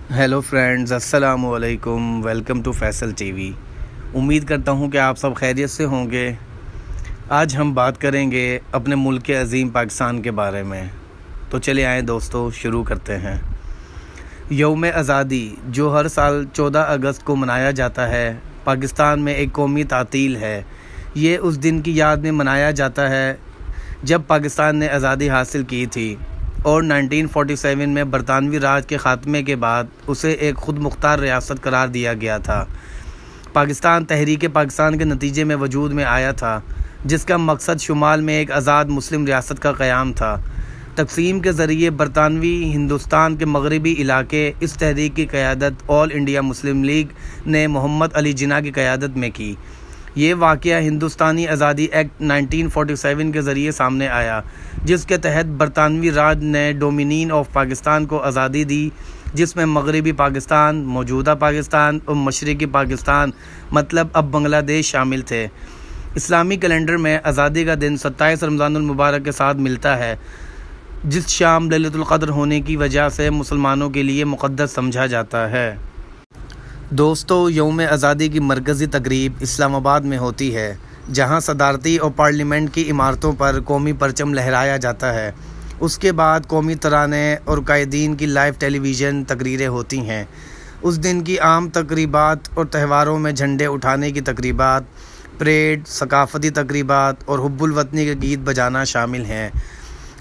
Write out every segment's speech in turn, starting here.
Hello friends, अस्सलाम वालेकुम। Welcome to Faisal TV. उम्मीद करता हूँ कि आप सब खैरियत से होंगे। आज हम बात करेंगे अपने मुल्क के अज़ीम पाकिस्तान के बारे में। तो चले आएँ दोस्तों, शुरू करते हैं। यौम आज़ादी जो हर साल 14 अगस्त को मनाया जाता है, पाकिस्तान में एक कौमी तातील है। ये उस दिन की याद में मनाया जाता है जब पाकिस्तान ने आज़ादी हासिल की थी और 1947 में बरतानवी राज के ख़ात्मे के बाद उसे एक ख़ुद मुख्तार रियासत करार दिया गया था। पाकिस्तान तहरीक पाकिस्तान के नतीजे में वजूद में आया था, जिसका मकसद शुमाल में एक आज़ाद मुस्लिम रियासत का क़याम था। तकसीम के ज़रिए बरतानवी हिंदुस्तान के मगरबी इलाके इस तहरीक की क़यादत ऑल इंडिया मुस्लिम लीग ने मोहम्मद अली जिन्ना की क़यादत में की। ये वाक़या हिंदुस्तानी आज़ादी एक्ट 1947 के ज़रिए सामने आया, जिसके तहत बरतानवी राज ने डोमिनियन ऑफ पाकिस्तान को आज़ादी दी, जिसमें मगरबी पाकिस्तान, मौजूदा पाकिस्तान और मशरक़ी पाकिस्तान मतलब अब बांग्लादेश शामिल थे। इस्लामी कैलेंडर में आज़ादी का दिन 27 रमज़ानुल मुबारक के साथ मिलता है, जिस शाम लैलतुल क़द्र होने की वजह से मुसलमानों के लिए मुक़द्दस समझा जाता है। दोस्तों, यौम आज़ादी की मरकज़ी तकरीब इस्लामाबाद में होती है, जहां सदारती और पार्लियामेंट की इमारतों पर कौमी परचम लहराया जाता है। उसके बाद कौमी तराने और कायदीन की लाइव टेलीविज़न तकरीरें होती हैं। उस दिन की आम तकरीबात और तहेवारों में झंडे उठाने की तकरीबात, परेड, सकाफ़ती तकरीबात और हुब्बुल वतनी के गीत बजाना शामिल हैं।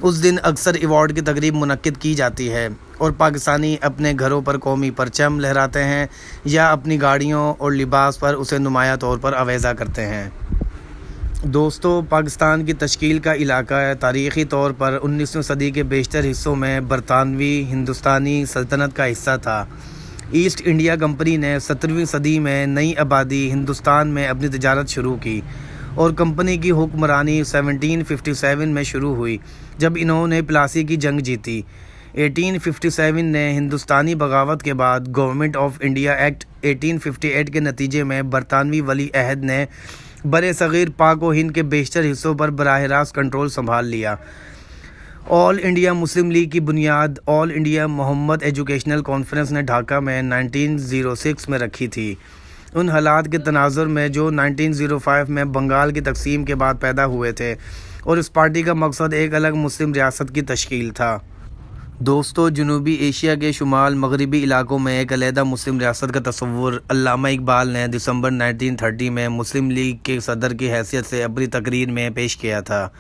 उस दिन अक्सर अवार्ड की तकरीब मुनक्किद की जाती है और पाकिस्तानी अपने घरों पर कौमी परचम लहराते हैं या अपनी गाड़ियों और लिबास पर उसे नुमाया तौर पर अवेज़ा करते हैं। दोस्तों, पाकिस्तान की तश्कील का इलाका तारीख़ी तौर पर 19वीं सदी के बेशतर हिस्सों में बरतानवी हिंदुस्तानी सल्तनत का हिस्सा था। ईस्ट इंडिया कंपनी ने 17वीं सदी में नई आबादी हिंदुस्तान में अपनी तिजारत शुरू की और कंपनी की हुक्मरानी 1757 में शुरू हुई, जब इन्होंने प्लासी की जंग जीती। 1857 ने हिंदुस्तानी बगावत के बाद गवर्नमेंट ऑफ इंडिया एक्ट 1858 के नतीजे में बरतानवी वली अहद ने बरे सग़ीर पाक व हिंद के बेशतर हिस्सों पर बराह रास्त कंट्रोल संभाल लिया। ऑल इंडिया मुस्लिम लीग की बुनियाद all India Mohammad educational conference ने ढाका में 1906 में रखी थी। उन हालात के तनाजुर में जो 1905 में बंगाल की तकसीम के बाद पैदा हुए थे, और इस पार्टी का मकसद एक अलग मुस्लिम रियासत की तश्कील था। दोस्तों, जनूबी एशिया के शुमाल मगरबी इलाकों में एक अलहदा मुस्लिम रियासत का तस्वुर अल्लामा इकबाल ने दिसंबर 1930 में मुस्लिम लीग के सदर की हैसियत से अपनी तकरीर में पेश किया था।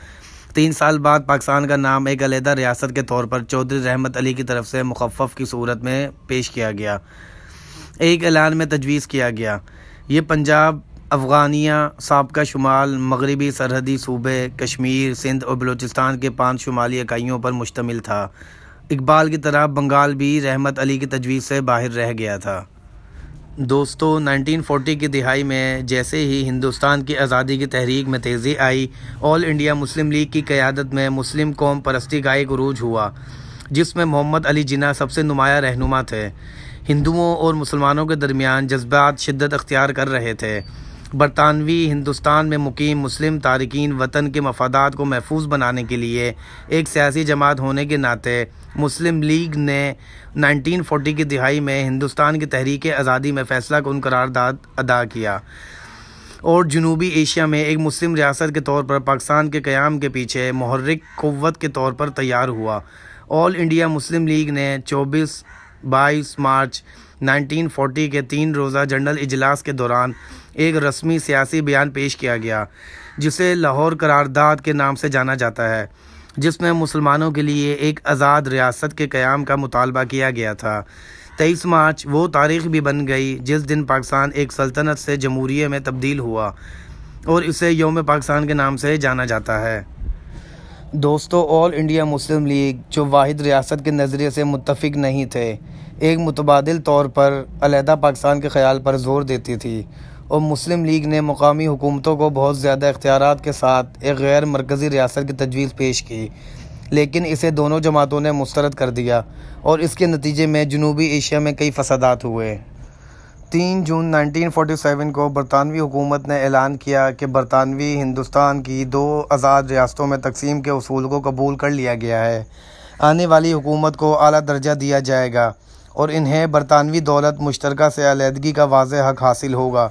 3 साल बाद पाकिस्तान का नाम एक अलहदा रियासत के तौर पर चौधरी रहमत अली की तरफ से मुखफ़फ़ की सूरत में पेश किया गया। एक ऐलान में तजवीज़ किया गया। ये पंजाब, अफ़गानिया, साबका शुमाल, मगरबी सरहदी सूबे, कश्मीर, सिंध और बलूचिस्तान के 5 शुमाली इकाइयों पर मुश्तमिल था। इकबाल की तरह बंगाल भी रहमत अली की तजवीज़ से बाहर रह गया था। दोस्तों, 1940 की दिहाई में जैसे ही हिंदुस्तान की आज़ादी की तहरीक में तेज़ी आई, ऑल इंडिया मुस्लिम लीग की क़यादत में मुस्लिम कौम परस्ती का एक उरूज हुआ, जिसमें मोहम्मद अली जिन्ना सबसे नुमाया रहनुमा थे। हिंदुओं और मुसलमानों के दरमियान जज्बात शिद्दत अख्तियार कर रहे थे। बरतानवी हिंदुस्तान में मुकीम मुस्लिम तारिकीन वतन के मफादात को महफूज बनाने के लिए एक सियासी जमात होने के नाते मुस्लिम लीग ने 1940 की दिहाई में हिंदुस्तान की तहरीक आज़ादी में फ़ैसला कुन करारदाद अदा किया और जनूबी एशिया में एक मुस्लिम रियासत के तौर पर पाकिस्तान के क़याम के पीछे मुहर्रिक क़ुव्वत के तौर पर तैयार हुआ। ऑल इंडिया मुस्लिम लीग ने 22 मार्च 1940 के 3 रोज़ा जनरल इजलास के दौरान एक रस्मी सियासी बयान पेश किया गया, जिसे लाहौर करारदाद के नाम से जाना जाता है, जिसमें मुसलमानों के लिए एक आज़ाद रियासत के क़याम का मुतालबा किया गया था। 23 मार्च वो तारीख़ भी बन गई जिस दिन पाकिस्तान एक सल्तनत से जमहूरियत में तब्दील हुआ और इसे यौम पाकिस्तान के नाम से जाना जाता है। दोस्तों, ऑल इंडिया मुस्लिम लीग जो वाहिद रियासत के नज़रिए से मुत्तफ़िक नहीं थे, एक मुतबादिल तौर पर अलहदा पाकिस्तान के ख़याल पर ज़ोर देती थी, और मुस्लिम लीग ने मुकामी हुकूमतों को बहुत ज़्यादा इख्तियारात के साथ एक गैर मरकज़ी रियासत की तजवीज़ पेश की, लेकिन इसे दोनों जमातों ने मुस्तरद कर दिया और इसके नतीजे में जनूबी एशिया में कई फसादात हुए। 3 जून 1947 को बरतानवी हुकूमत ने ऐलान किया कि बरतानवी हिंदुस्तान की 2 आज़ाद रियासतों में तकसीम के उसूल को कबूल कर लिया गया है। आने वाली हुकूमत को आला दर्जा दिया जाएगा اور انہیں برطانوی دولت مشترکہ سے علیحدگی کا واضح حق حاصل ہوگا۔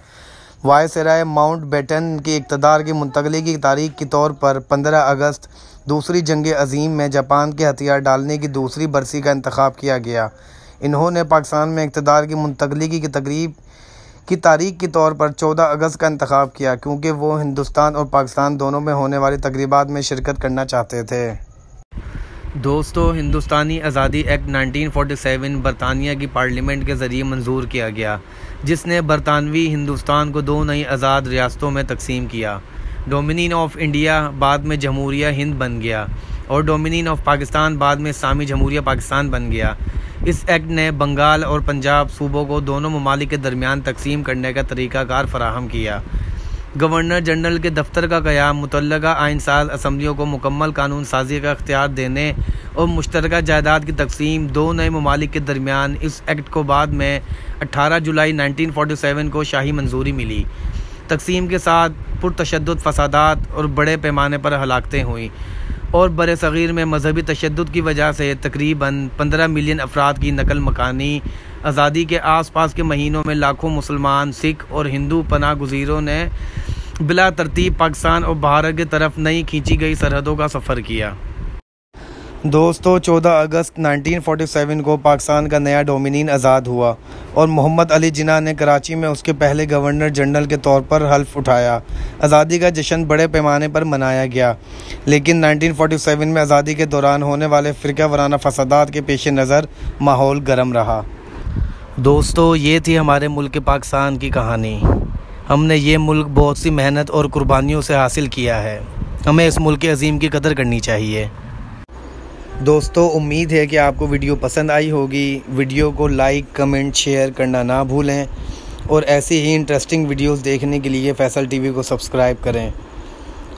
وائسرائے ماؤنٹ بیٹن کی اقتدار کی منتقلی کی تاریخ کے طور پر 15 اگست دوسری جنگ عظیم میں جاپان کے ہتھیار ڈالنے کی دوسری برسی کا انتخاب کیا گیا۔ انہوں نے پاکستان میں اقتدار کی منتقلی کی تقریب کی تاریخ کے طور پر 14 اگست کا انتخاب کیا، کیونکہ وہ ہندوستان اور پاکستان دونوں میں ہونے والی تقریبات میں شرکت کرنا چاہتے تھے۔ دوستو، ہندوستانی آزادی ایکٹ 1947 برطانیہ کی پارلیمنٹ کے ذریعے منظور کیا گیا، جس نے برطانوی ہندوستان کو 2 نئی آزاد ریاستوں میں تقسیم کیا۔ ڈومینین آف انڈیا بعد میں جمہوریہ ہند بن گیا اور ڈومینین آف پاکستان بعد میں اسلامی جمہوریہ پاکستان بن گیا۔ اس ایکٹ نے بنگال اور پنجاب صوبوں کو دونوں ممالک کے درمیان تقسیم کرنے کا طریقہ کار فراہم کیا۔ گورنر جنرل کے دفتر کا قیام متعلقہ آئین ساز اسمبلیوں کو مکمل قانون سازی کا اختیار دینے اور مشترکہ جائیداد کی تقسیم 2 نئے ممالک کے درمیان۔ اس ایکٹ کو بعد میں 18 جولائی 1947 کو شاہی منظوری ملی۔ تقسیم کے ساتھ پرتشدد فسادات اور بڑے پیمانے پر ہلاکتیں ہوئیں اور برصغیر میں مذہبی تشدد کی وجہ سے تقریباً 15 ملین افراد کی نقل مکانی۔ آزادی کے آس پاس کے مہینوں میں لاکھوں مسلمان، سکھ اور ہندو پناہ گزینوں نے بلا ترتیب پاکستان اور بھارت کی طرف نئی کھینچی گئی سرحدوں کا سفر کیا۔ دوستو، 14 اگست 1947 کو پاکستان کا نیا ڈومینین آزاد ہوا اور محمد علی جناح نے کراچی میں اس کے پہلے گورنر جنرل کے طور پر حلف اٹھایا۔ آزادی کا جشن بڑے پیمانے پر منایا گیا، لیکن 1947 میں آزادی کے دوران ہونے والے فرقہ وارانہ فسادات کے پیش نظر ماحول گرم رہا۔ دوستو، یہ تھی ہمارے ملک پاکستان کی کہانی۔ ہم نے یہ ملک بہت سی محنت اور قربانیوں سے حاصل کیا ہے۔ ہمیں اس ملک عظیم کی قدر کرنی چاہیے۔ دوستو، امید ہے کہ آپ کو ویڈیو پسند آئی ہوگی۔ ویڈیو کو لائک، کمنٹ، شیئر کرنا نہ بھولیں اور ایسی ہی انٹرسٹنگ ویڈیوز دیکھنے کے لیے فیصل ٹی وی کو سبسکرائب کریں۔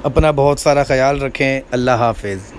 اپنا بہت سارا خیال رکھیں۔ اللہ حافظ۔